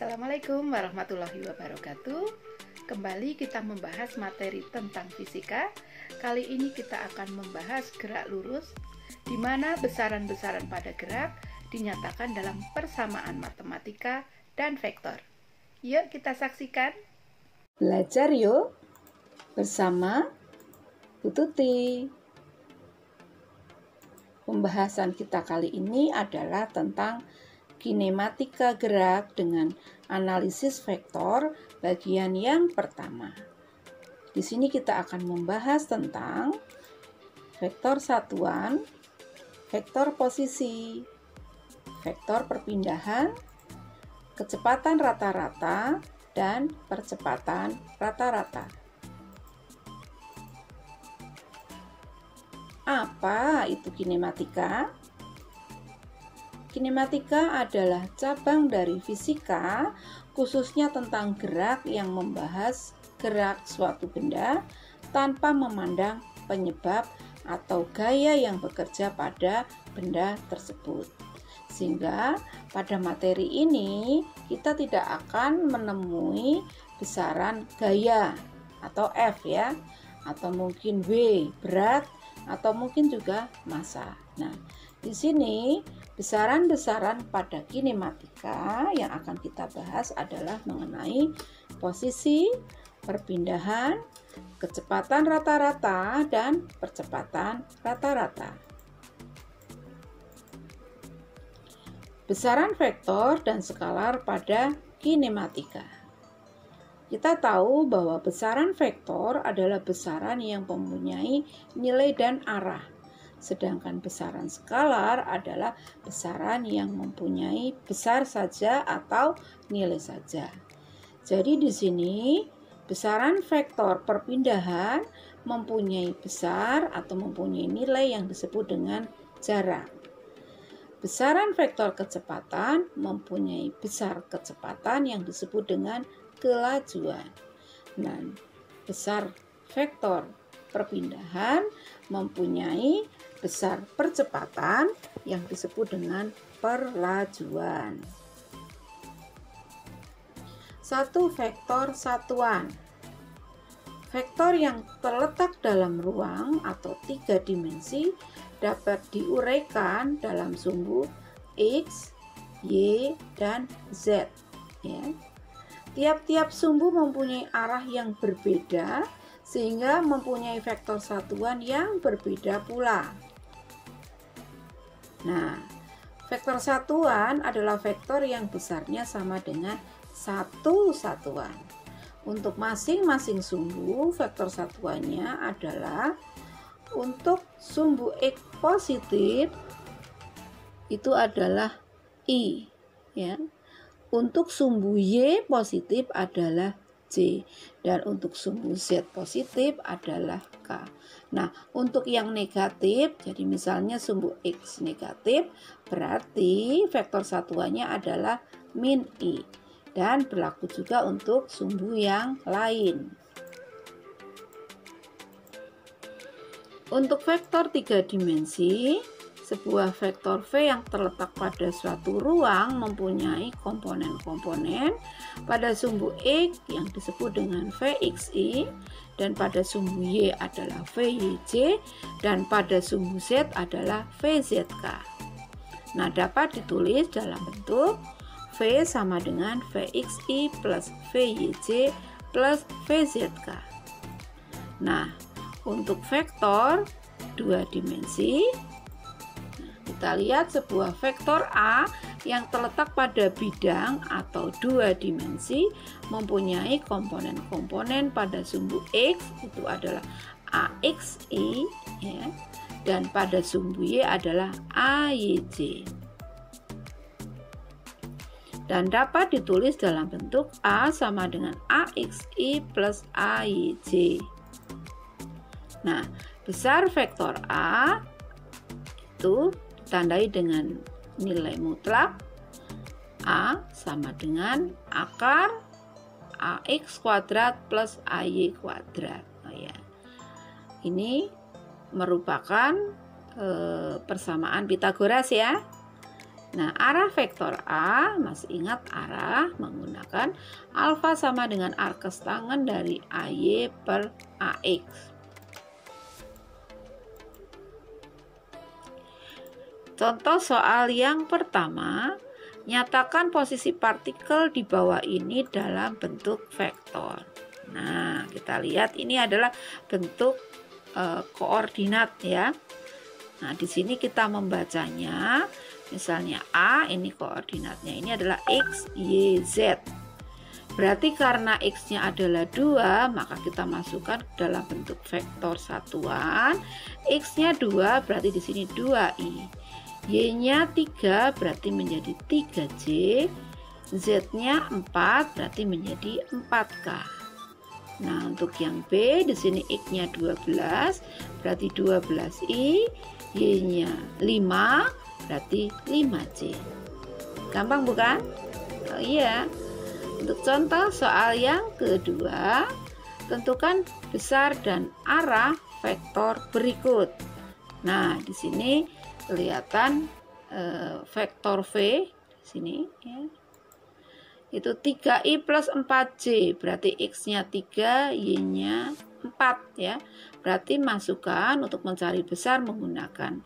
Assalamualaikum warahmatullahi wabarakatuh. Kembali kita membahas materi tentang fisika. Kali ini kita akan membahas gerak lurus, di mana besaran-besaran pada gerak dinyatakan dalam persamaan matematika dan vektor. Yuk kita saksikan. Belajar yuk bersama Bu Tuti. Pembahasan kita kali ini adalah tentang kinematika gerak dengan analisis vektor bagian yang pertama. Di sini kita akan membahas tentang vektor satuan, vektor posisi, vektor perpindahan, kecepatan rata-rata, dan percepatan rata-rata. Apa itu kinematika? Kinematika adalah cabang dari fisika, khususnya tentang gerak yang membahas gerak suatu benda tanpa memandang penyebab atau gaya yang bekerja pada benda tersebut. Sehingga pada materi ini kita tidak akan menemui besaran gaya atau F ya, atau mungkin W berat, atau mungkin juga massa. Nah, di sini besaran-besaran pada kinematika yang akan kita bahas adalah mengenai posisi, perpindahan, kecepatan rata-rata, dan percepatan rata-rata. Besaran vektor dan skalar pada kinematika. Kita tahu bahwa besaran vektor adalah besaran yang mempunyai nilai dan arah. Sedangkan besaran skalar adalah besaran yang mempunyai besar saja atau nilai saja. Jadi di sini besaran vektor perpindahan mempunyai besar atau mempunyai nilai yang disebut dengan jarak. Besaran vektor kecepatan mempunyai besar kecepatan yang disebut dengan kelajuan. Dan besar vektor perpindahan mempunyai besar percepatan yang disebut dengan perlajuan. Satu vektor satuan. Vektor yang terletak dalam ruang atau 3 dimensi dapat diuraikan dalam sumbu X, Y, dan Z. Ya. Tiap-tiap sumbu mempunyai arah yang berbeda sehingga mempunyai vektor satuan yang berbeda pula. Nah, vektor satuan adalah vektor yang besarnya sama dengan satu satuan. Untuk masing-masing sumbu, vektor satuannya adalah untuk sumbu X positif itu adalah I, ya. Untuk sumbu Y positif adalah J, dan untuk sumbu Z positif adalah K. Nah, untuk yang negatif, jadi misalnya sumbu X negatif, berarti vektor satuannya adalah min I, dan berlaku juga untuk sumbu yang lain. Untuk vektor 3 dimensi, sebuah vektor V yang terletak pada suatu ruang mempunyai komponen-komponen pada sumbu X yang disebut dengan Vxi, dan pada sumbu Y adalah Vyj, dan pada sumbu Z adalah Vzk. Nah, dapat ditulis dalam bentuk V sama dengan Vxi plus Vyj plus Vzk. Nah, untuk vektor 2 dimensi, kita lihat sebuah vektor A yang terletak pada bidang atau 2 dimensi mempunyai komponen-komponen pada sumbu X itu adalah AXI, ya, dan pada sumbu Y adalah AYJ. Dan dapat ditulis dalam bentuk A sama dengan AXI plus AYJ. Nah, besar vektor A itu ditandai dengan nilai mutlak A sama dengan akar AX kuadrat plus AY kuadrat. Oh ya. Ini merupakan persamaan Pythagoras ya. Nah, arah vektor A, masih ingat arah menggunakan alfa sama dengan arkes tangen dari AY per AX. Contoh soal yang pertama, nyatakan posisi partikel di bawah ini dalam bentuk vektor. Nah, kita lihat ini adalah bentuk koordinat ya. Nah, di sini kita membacanya, misalnya A ini koordinatnya, ini adalah X, Y, Z. Berarti karena X-nya adalah 2, maka kita masukkan ke dalam bentuk vektor satuan. X-nya 2, berarti di sini 2I. Y-nya 3, berarti menjadi 3J. Z-nya 4, berarti menjadi 4K. Nah, untuk yang B, di sini X-nya 12, berarti 12I. Y-nya 5, berarti 5J. Gampang bukan? Oh iya. Untuk contoh soal yang kedua, tentukan besar dan arah vektor berikut. Nah, di sini kelihatan vektor V di sini ya. Itu 3I plus 4J, berarti X-nya 3, Y-nya 4 ya. Berarti masukkan untuk mencari besar menggunakan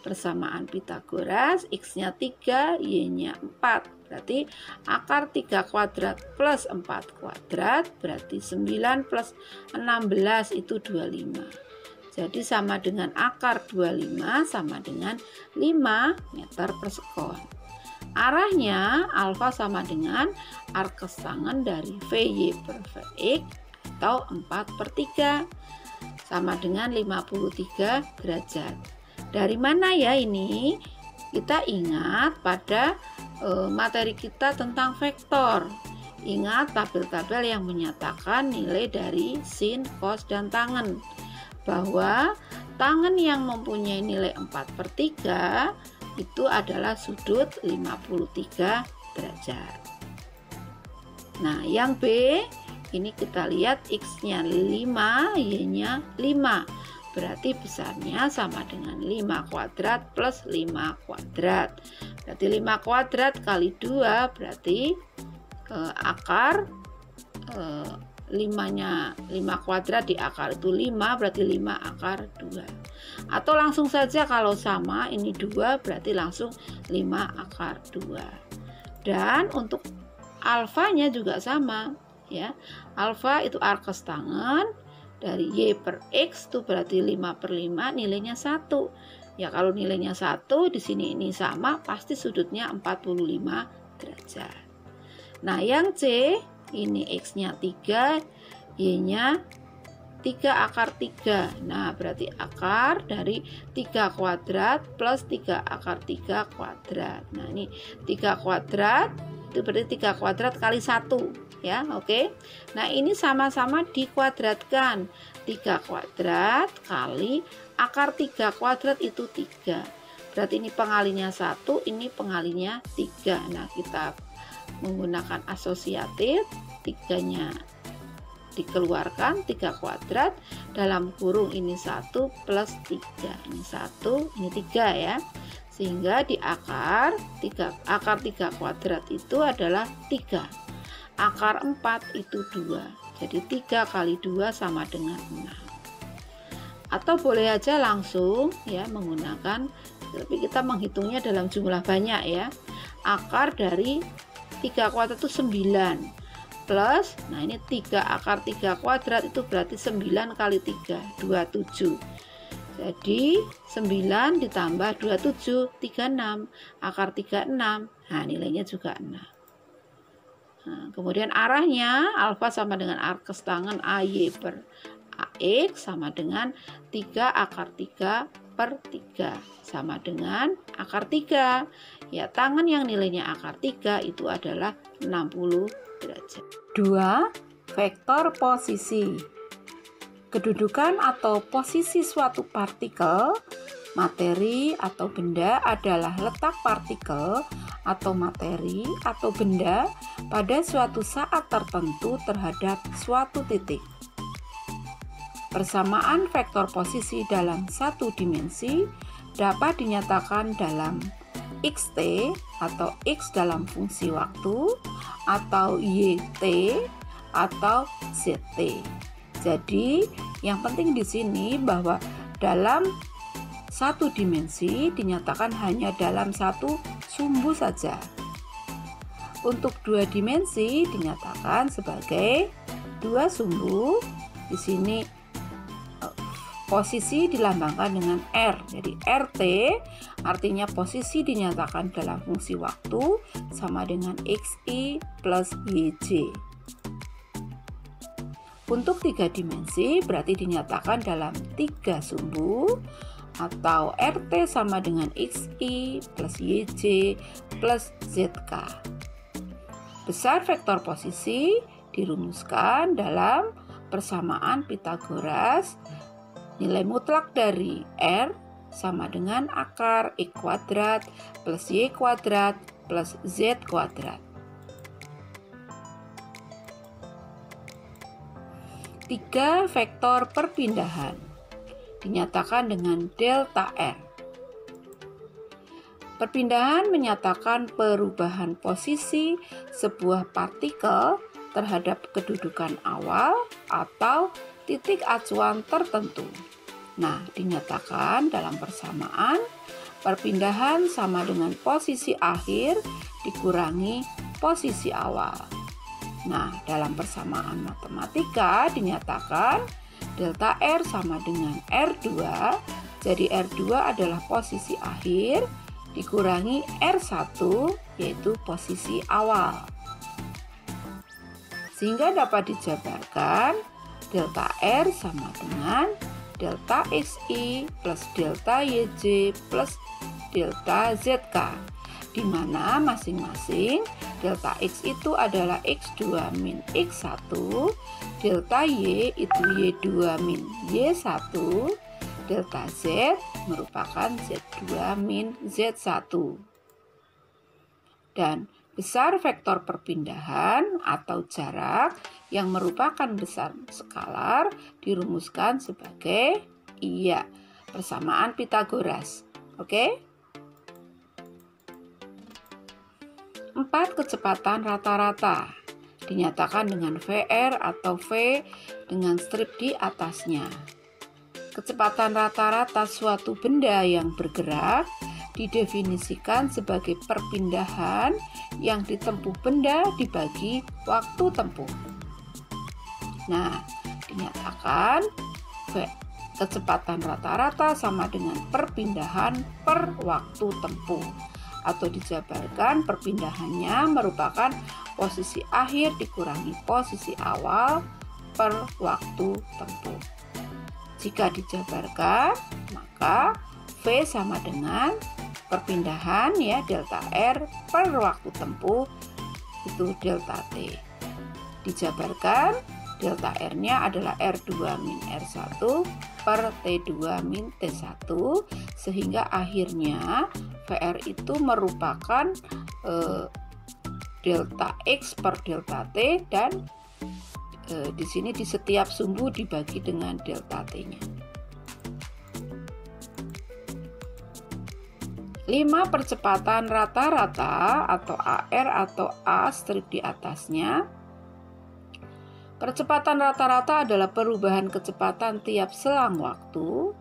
persamaan Pythagoras, X-nya 3, Y-nya 4. Berarti akar 3 kuadrat plus 4 kuadrat, berarti 9 plus 16 itu 25. Jadi sama dengan akar 25 sama dengan 5 meter per sekon. Arahnya alfa sama dengan arkes tangen dari VY per VX atau 4/3 sama dengan 53 derajat. Dari mana ya ini? Kita ingat pada materi kita tentang vektor. Ingat tabel-tabel yang menyatakan nilai dari sin, cos, dan tangen. Bahwa tangen yang mempunyai nilai 4/3 itu adalah sudut 53 derajat. Nah, yang B ini kita lihat X-nya 5, Y-nya 5. Berarti besarnya sama dengan 5 kuadrat plus 5 kuadrat. Berarti 5 kuadrat kali 2 berarti akar 5 kuadrat di akar itu 5, berarti 5 akar 2. Atau langsung saja kalau sama ini 2 berarti langsung 5 akar 2. Dan untuk alfanya juga sama ya. Alfa itu arkes tangen dari Y per X itu berarti 5/5, nilainya 1. Ya kalau nilainya 1 di sini ini sama, pasti sudutnya 45 derajat. Nah, yang C ini X-nya 3, Y-nya 3 akar 3. Nah, berarti akar dari 3 kuadrat plus 3 akar 3 kuadrat. Nah, ini 3 kuadrat itu berarti 3 kuadrat kali 1 ya, oke. Nah, ini sama-sama dikuadratkan. 3 kuadrat kali akar 3 kuadrat itu 3. Berarti ini pengalinya 1, ini pengalinya 3. Nah, kita menggunakan asosiatif, 3-nya dikeluarkan, 3 kuadrat dalam kurung ini 1 plus 3. Ini 1, ini 3 ya. Sehingga di akar 3 kuadrat itu adalah 3. Akar 4 itu 2. Jadi 3 kali 2 sama dengan 6. Atau boleh aja langsung ya menggunakan, tapi kita menghitungnya dalam jumlah banyak ya. Akar dari 3 kuadrat itu 9 plus, nah ini 3 akar 3 kuadrat itu berarti 9 kali 3 27. Jadi 9 ditambah 27 36, akar 36. Nah, nilainya juga 6. Nah, kemudian arahnya alfa sama dengan arkes tangen AY per AX sama dengan 3 akar 3 per 3 sama dengan akar 3. Ya, tangen yang nilainya akar 3 itu adalah 60 derajat. 2. Vektor posisi. Kedudukan atau posisi suatu partikel, materi atau benda adalah letak partikel atau materi atau benda pada suatu saat tertentu terhadap suatu titik. Persamaan vektor posisi dalam satu dimensi dapat dinyatakan dalam xt atau x dalam fungsi waktu, atau yt atau zt. Jadi yang penting di sini bahwa dalam satu dimensi dinyatakan hanya dalam satu sumbu saja. Untuk dua dimensi dinyatakan sebagai dua sumbu. Di sini posisi dilambangkan dengan R. Jadi RT artinya posisi dinyatakan dalam fungsi waktu sama dengan XI plus YJ. Untuk tiga dimensi berarti dinyatakan dalam tiga sumbu, atau RT sama dengan XI plus YJ plus ZK. Besar vektor posisi dirumuskan dalam persamaan Pythagoras. Nilai mutlak dari R sama dengan akar X kuadrat plus Y kuadrat plus Z kuadrat. 3 vektor perpindahan dinyatakan dengan delta R. Perpindahan menyatakan perubahan posisi sebuah partikel terhadap kedudukan awal atau titik acuan tertentu. Nah, dinyatakan dalam persamaan perpindahan sama dengan posisi akhir dikurangi posisi awal. Nah, dalam persamaan matematika dinyatakan delta R sama dengan R2. Jadi R2 adalah posisi akhir dikurangi R1 yaitu posisi awal. Sehingga dapat dijabarkan delta R sama dengan delta XI plus delta YJ plus delta ZK, di mana masing-masing delta X itu adalah X2 min X1, delta Y itu Y2 min Y1, delta Z merupakan Z2 min Z1. Dan besar vektor perpindahan atau jarak yang merupakan besar skalar dirumuskan sebagai persamaan Pythagoras. Oke? 4 kecepatan rata-rata dinyatakan dengan VR atau V dengan strip di atasnya. Kecepatan rata-rata suatu benda yang bergerak didefinisikan sebagai perpindahan yang ditempuh benda dibagi waktu tempuh. Nah, dinyatakan kecepatan rata-rata sama dengan perpindahan per waktu tempuh, atau dijabarkan perpindahannya merupakan posisi akhir dikurangi posisi awal per waktu tempuh. Jika dijabarkan, maka V sama dengan perpindahan delta R per waktu tempuh itu delta T. Dijabarkan delta R-nya adalah R2 min R1 per T2 min T1, sehingga akhirnya VR itu merupakan delta X per delta T, dan di sini di setiap sumbu dibagi dengan delta T-nya. 5 percepatan rata-rata atau AR atau A strip di atasnya. Percepatan rata-rata adalah perubahan kecepatan tiap selang waktu,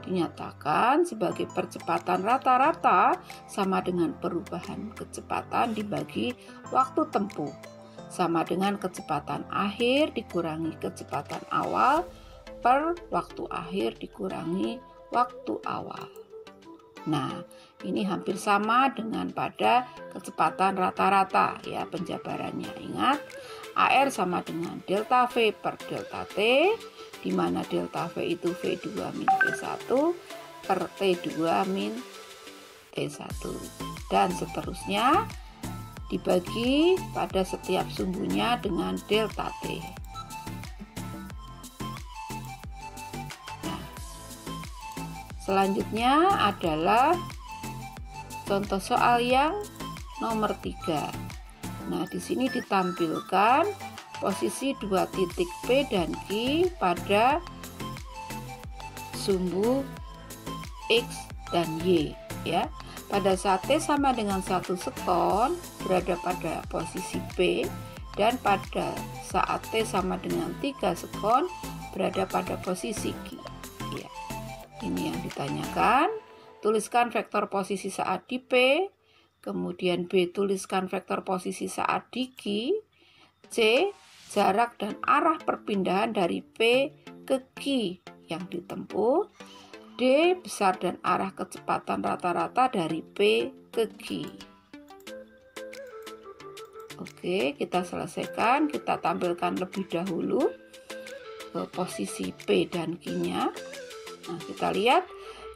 dinyatakan sebagai percepatan rata-rata sama dengan perubahan kecepatan dibagi waktu tempuh, sama dengan kecepatan akhir dikurangi kecepatan awal per waktu akhir dikurangi waktu awal. Nah, ini hampir sama dengan pada kecepatan rata-rata penjabarannya. Ingat, AR sama dengan delta V per delta T, di mana delta V itu V2 min T1 per T2 min T1, dan seterusnya dibagi pada setiap sumbunya dengan delta T. Nah, selanjutnya adalah contoh soal yang nomor 3. Nah, di sini ditampilkan posisi 2 titik P dan Q pada sumbu X dan Y pada saat T sama dengan 1 sekon berada pada posisi P, dan pada saat T sama dengan 3 sekon berada pada posisi Q. Ya, ini yang ditanyakan. Tuliskan vektor posisi saat di P, kemudian B, tuliskan vektor posisi saat di Q. C, jarak dan arah perpindahan dari P ke Q yang ditempuh. D, besar dan arah kecepatan rata-rata dari P ke Q. Oke, kita selesaikan. Kita tampilkan lebih dahulu ke posisi P dan Q-nya. Nah, kita lihat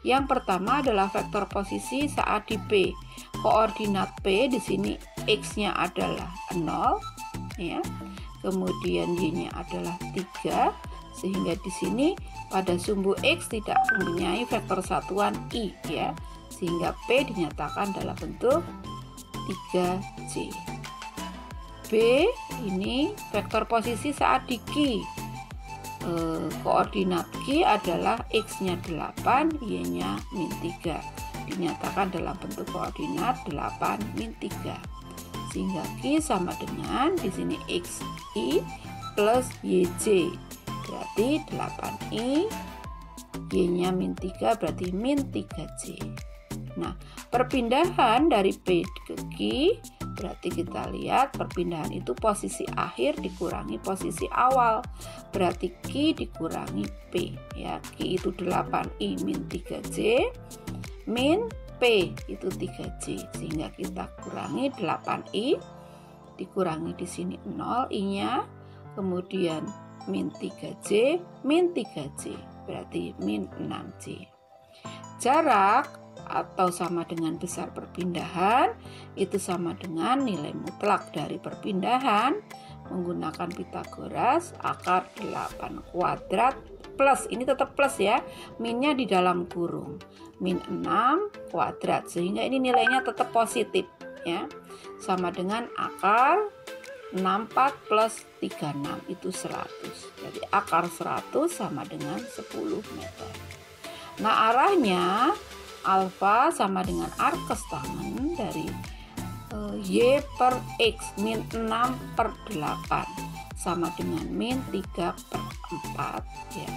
yang pertama adalah vektor posisi saat di P. Koordinat P di sini X-nya adalah 0, ya. Kemudian Y-nya adalah 3, sehingga di sini pada sumbu X tidak mempunyai vektor satuan I, ya. Sehingga P dinyatakan dalam bentuk 3J. B, ini vektor posisi saat di Q. Koordinat Q adalah X-nya 8, Y-nya -3. Dinyatakan dalam bentuk koordinat 8 -3. Sehingga Q sama dengan di sini XI plus YJ. Berarti 8I, Y-nya -3 berarti -3J. Nah, perpindahan dari P ke Q berarti kita lihat perpindahan itu posisi akhir dikurangi posisi awal. Berarti Q dikurangi P, ya. Q itu 8I -3J min P itu 3J, sehingga kita kurangi 8I dikurangi di sini 0 I-nya, kemudian -3J min 3J berarti -6J. Jarak atau sama dengan besar perpindahan itu sama dengan nilai mutlak dari perpindahan menggunakan Pitagoras akar 8 kuadrat plus, ini tetap plus ya, minnya di dalam kurung, -6 kuadrat, sehingga ini nilainya tetap positif, ya, sama dengan akar 64 plus 36 itu 100. Jadi akar 100 sama dengan 10 meter. Nah, arahnya alfa sama dengan arkes tangen dari Y per X -6/8 sama dengan -3/4, ya.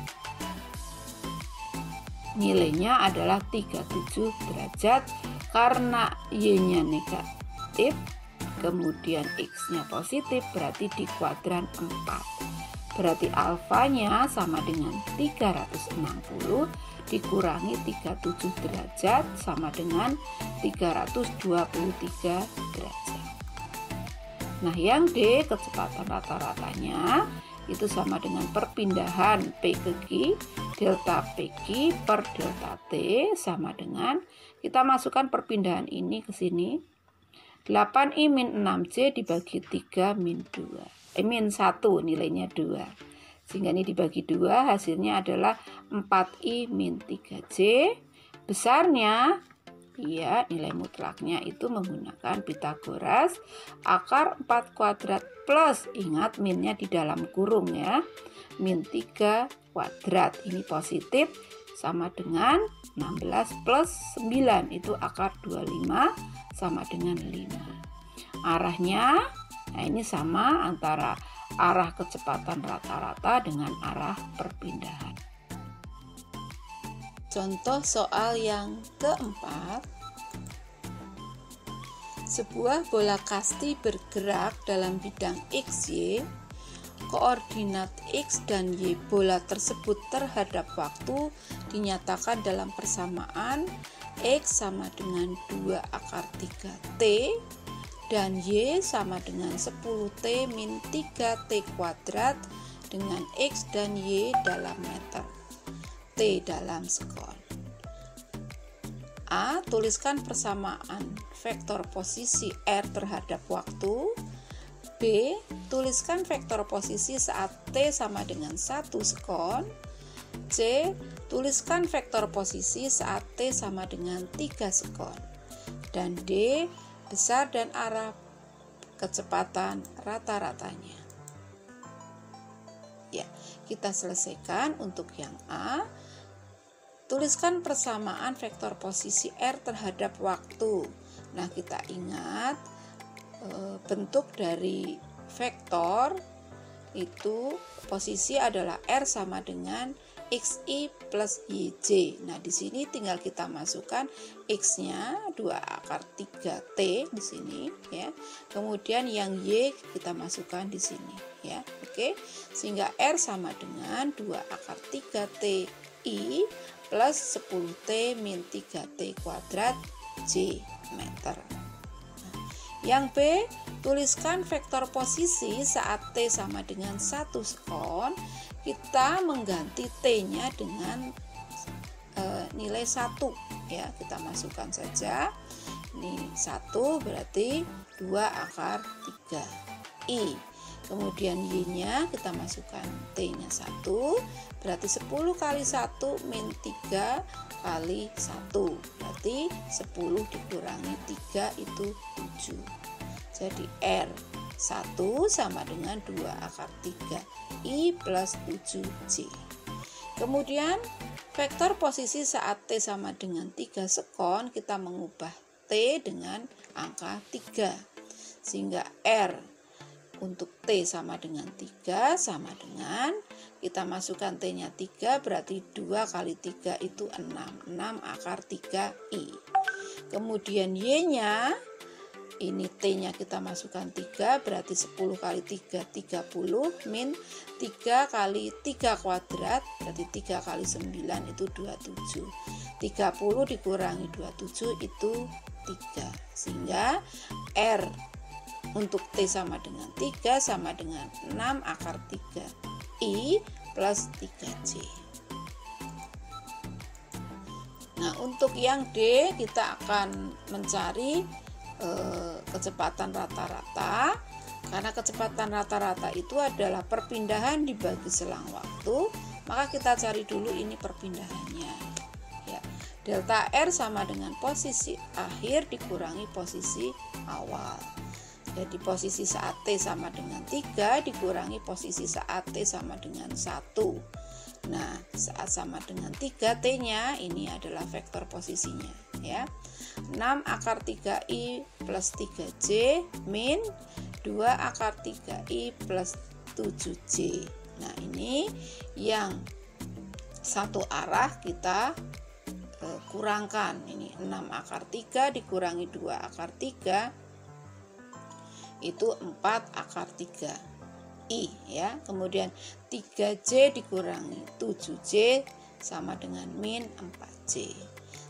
Nilainya adalah 37 derajat karena Y-nya negatif, kemudian X-nya positif, berarti di kuadran 4. Berarti alfanya sama dengan 360 dikurangi 37 derajat sama dengan 323 derajat. Nah, yang D, kecepatan rata-ratanya itu sama dengan perpindahan P ke Q, delta PQ per delta T sama dengan, kita masukkan perpindahan ini ke sini, 8I min 6J dibagi 3 min 2, min 1 nilainya 2. Sehingga ini dibagi 2 hasilnya adalah 4I min 3J. Besarnya, ya, nilai mutlaknya itu menggunakan Pitagoras akar 4 kuadrat plus, ingat minnya di dalam kurung ya, min 3 kuadrat. Ini positif sama dengan 16 plus 9 itu akar 25 sama dengan 5. Arahnya, nah ini sama antara arah kecepatan rata-rata dengan arah perpindahan. Contoh soal yang keempat. Sebuah bola kasti bergerak dalam bidang XY. Koordinat X dan Y bola tersebut terhadap waktu dinyatakan dalam persamaan X sama dengan 2 akar 3T dan Y sama dengan 10T min 3T kuadrat dengan X dan Y dalam meter, T dalam sekon. A. Tuliskan persamaan vektor posisi R terhadap waktu. B. Tuliskan vektor posisi saat T sama dengan 1 sekon. C. Tuliskan vektor posisi saat T sama dengan 3 sekon. Dan D. Besar dan arah kecepatan rata-ratanya. Ya, kita selesaikan untuk yang A. Tuliskan persamaan vektor posisi R terhadap waktu. Nah, kita ingat bentuk dari vektor itu posisi adalah R sama dengan XI plus YJ. Nah, di sini tinggal kita masukkan X-nya 2 akar 3T di sini ya. Kemudian yang Y kita masukkan di sini ya. Oke. Sehingga R sama dengan 2 akar 3T I plus 10T min 3T kuadrat J meter. Yang B, tuliskan vektor posisi saat T sama dengan 1 sekon. Kita mengganti T-nya dengan nilai 1 ya. Kita masukkan saja. Ini 1 berarti 2 akar 3 I. Kemudian Y-nya kita masukkan T-nya 1, berarti 10 kali 1 min 3 kali 1, berarti 10 dikurangi 3 itu 7. Jadi R 1 sama dengan 2 akar 3 I plus 7J. Kemudian vektor posisi saat T sama dengan 3 sekon, kita mengubah T dengan angka 3. Sehingga R untuk T sama dengan 3 sama dengan, kita masukkan T-nya 3 berarti 2 kali 3 itu 6 akar 3I. Kemudian Y-nya, ini T-nya kita masukkan 3 berarti 10 kali 3 30 min 3 kali 3 kuadrat berarti 3 kali 9 itu 27. 30 dikurangi 27 itu 3. Sehingga R untuk T sama dengan 3 sama dengan 6 akar 3 I plus 3J. Nah, untuk yang D kita akan mencari kecepatan rata-rata. Karena kecepatan rata-rata itu adalah perpindahan dibagi selang waktu, maka kita cari dulu ini perpindahannya ya. Delta R sama dengan posisi akhir dikurangi posisi awal. Jadi posisi saat T sama dengan 3 dikurangi posisi saat T sama dengan 1. Nah, saat sama dengan 3, T-nya ini adalah vektor posisinya ya. 6 akar 3I plus 3J min 2 akar 3I plus 7J. Nah, ini yang satu arah kita kurangkan. Ini 6 akar 3 dikurangi 2 akar 3 itu 4 akar 3 I ya. Kemudian 3J dikurangi 7J sama dengan min 4J.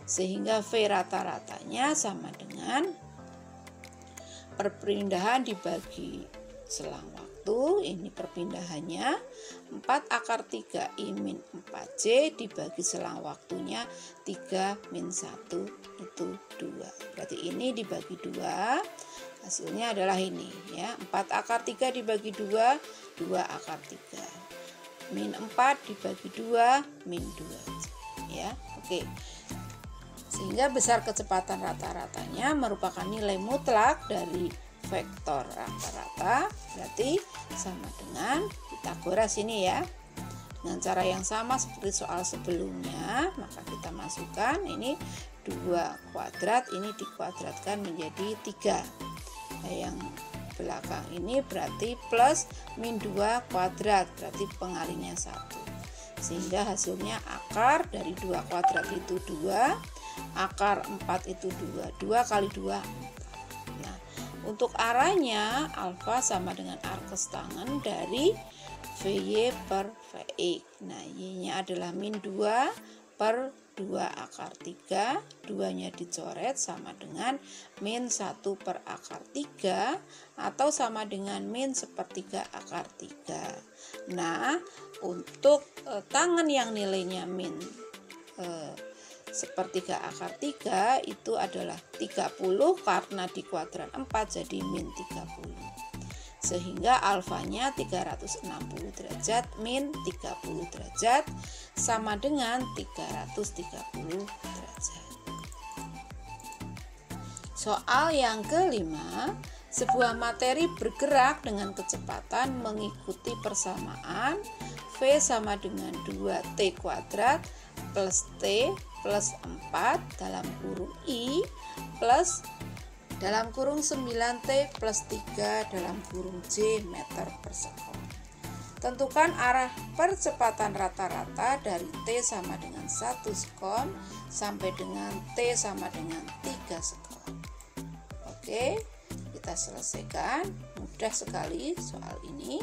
Sehingga V rata-ratanya sama dengan perpindahan dibagi selang waktu. Ini perpindahannya 4 akar 3I min 4J dibagi selang waktunya 3 min 1 itu 2. Berarti ini dibagi 2. Hasilnya adalah ini ya. 4 akar 3 dibagi 2, 2 akar 3. Min 4 dibagi 2, min 2 ya. Oke. Sehingga besar kecepatan rata-ratanya merupakan nilai mutlak dari vektor rata-rata, berarti sama dengan Pitagoras ini ya. Dengan cara yang sama seperti soal sebelumnya, maka kita masukkan ini 2 kuadrat, ini dikuadratkan menjadi 3. Nah, yang belakang ini berarti plus min 2 kuadrat, berarti pengalinya 1. Sehingga hasilnya akar dari 2 kuadrat itu 2, akar 4 itu 2, 2 kali 2 4. Nah, untuk arahnya alfa sama dengan arkes tangan dari VY per VX. Nah, Y-nya adalah min 2 per 2 akar 3, 2-nya dicoret sama dengan min 1 per akar 3 atau sama dengan min 1/3 akar 3. Nah, untuk tangan yang nilainya min 1/3 akar 3 itu adalah 30 karena di kuadran 4 jadi min 30. Sehingga alfanya 360 derajat min 30 derajat sama dengan 330 derajat. Soal yang kelima, Sebuah materi bergerak dengan kecepatan mengikuti persamaan V sama dengan 2T kuadrat plus T plus 4 dalam kurung I plus dalam kurung 9T plus 3 dalam kurung J meter per sekon. Tentukan arah percepatan rata-rata dari T sama dengan 1 sekon sampai dengan T sama dengan 3 sekon. Oke, kita selesaikan. Mudah sekali soal ini.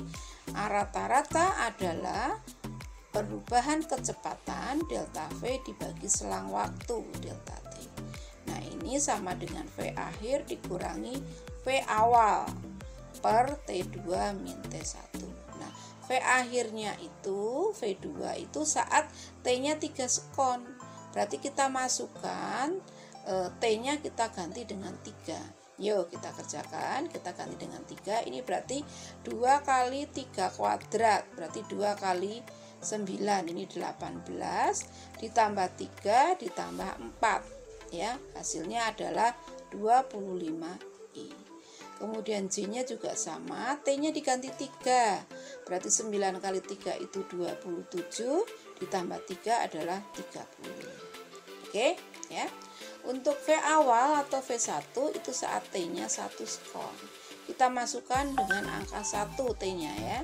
Rata-rata adalah perubahan kecepatan delta V dibagi selang waktu delta T. Nah, ini sama dengan V akhir dikurangi V awal per T2 min T1. Nah, V akhirnya itu, V2 itu saat T-nya 3 sekon. Berarti kita masukkan T-nya kita ganti dengan 3. Yuk kita kerjakan, kita ganti dengan 3. Ini berarti 2 kali 3 kuadrat, berarti 2 kali 9, ini 18, ditambah 3, ditambah 4. Ya, hasilnya adalah 25I. Kemudian J-nya juga sama, T-nya diganti 3. Berarti 9 kali 3 itu 27, ditambah 3 adalah 30. Oke, ya. Untuk V awal atau V1 itu saat T-nya 1 sekon. Kita masukkan dengan angka 1 T-nya ya.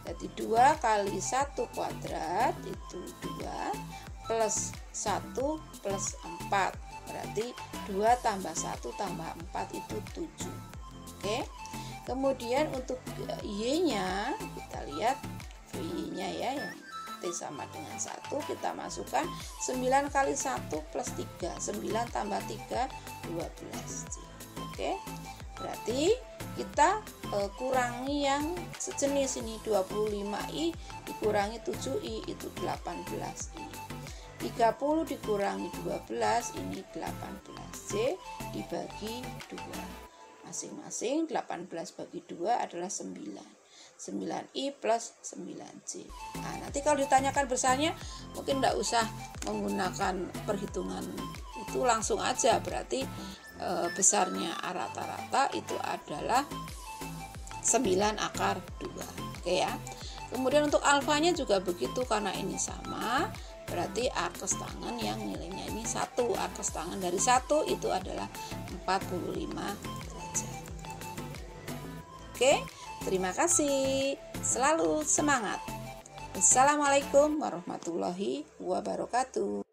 Jadi 2 kali 1 kuadrat itu 2 plus 1 plus 4. Berarti 2 tambah 1 tambah 4 itu 7. Oke. Kemudian untuk Y-nya kita lihat Y-nya ya yang T sama dengan 1, kita masukkan 9 kali 1 plus 3, 9 tambah 3 12. Oke, berarti kita kurangi yang sejenis ini, 25I dikurangi 7I itu 18I. 30 dikurangi 12 ini 18J dibagi 2. Masing-masing 18 bagi 2 adalah 9. 9I plus 9J. Nah, nanti kalau ditanyakan besarnya mungkin tidak usah menggunakan perhitungan itu, langsung aja. Berarti besarnya rata-rata itu adalah 9 akar 2. Oke ya. Kemudian untuk alfanya juga begitu, karena ini sama, berarti arkes tangan yang nilainya ini 1. Arkes tangan dari 1 itu adalah 45 derajat. Oke. Terima kasih, selalu semangat. Assalamualaikum warahmatullahi wabarakatuh.